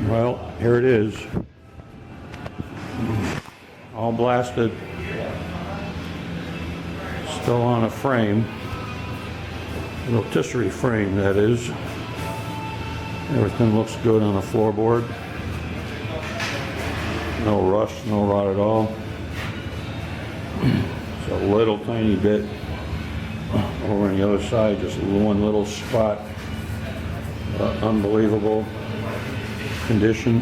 Well, here it is. All blasted. Still on a frame. Rotisserie frame, that is. Everything looks good on the floorboard. No rust, no rot at all. It's a little tiny bit over on the other side, just one little spot. Unbelievable condition.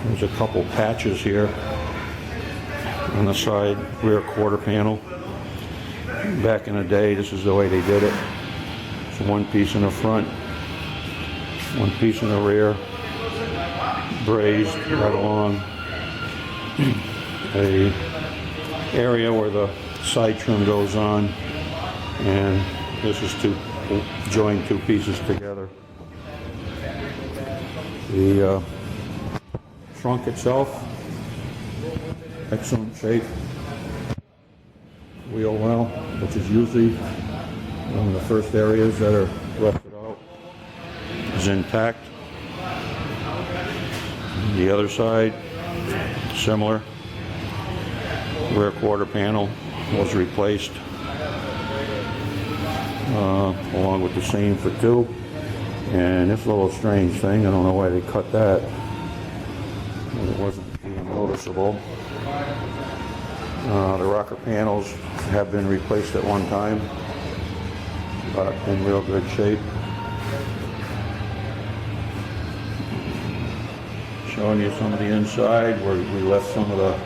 There's a couple patches here on the side rear quarter panel. Back in the day, this is the way they did it. It's one piece in the front, one piece in the rear, brazed right along a area where the side trim goes on, and this is to join two pieces together. The trunk itself, excellent shape. Wheel well, which is usually one of the first areas that are rusted out, is intact. The other side, similar. Rear quarter panel was replaced along with the same for two. And this little strange thing, I don't know why they cut that. It wasn't even noticeable. The rocker panels have been replaced at one time, but in real good shape. Showing you some of the inside where we left some of the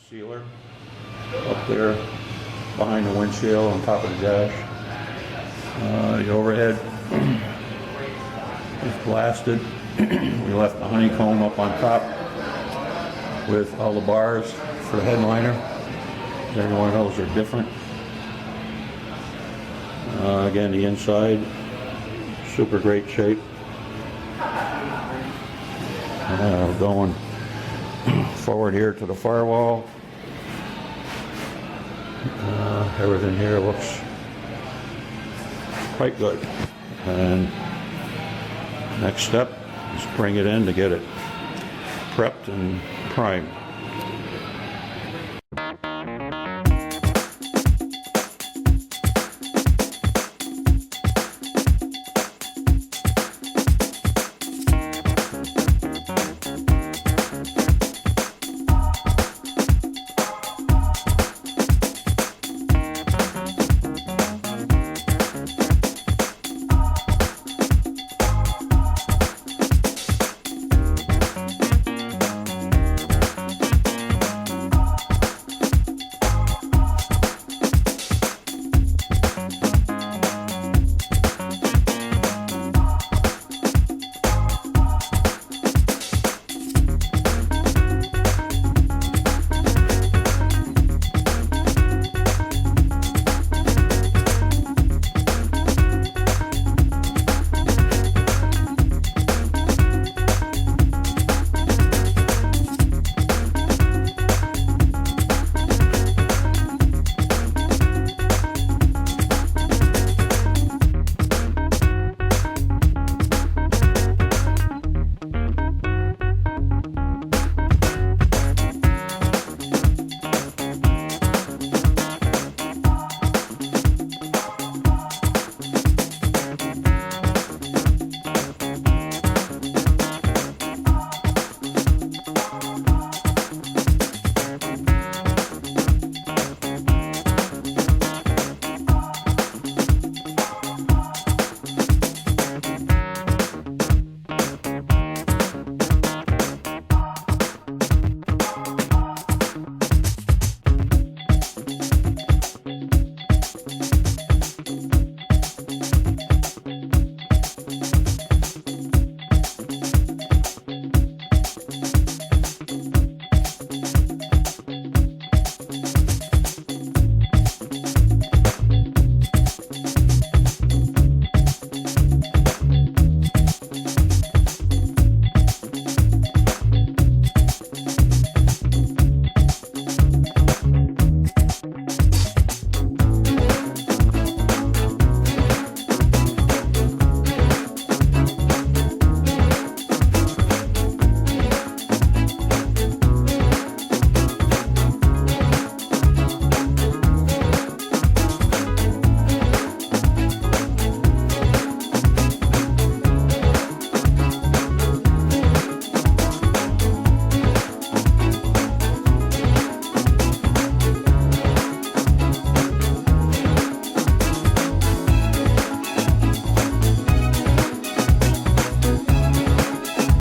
sealer up there behind the windshield on top of the dash. The overhead is blasted. We left the honeycomb up on top with all the bars for the headliner. Every one of those are different. Again, the inside, super great shape. Going forward here to the firewall. Everything here looks quite good. And next step is bring it in to get it prepped and primed.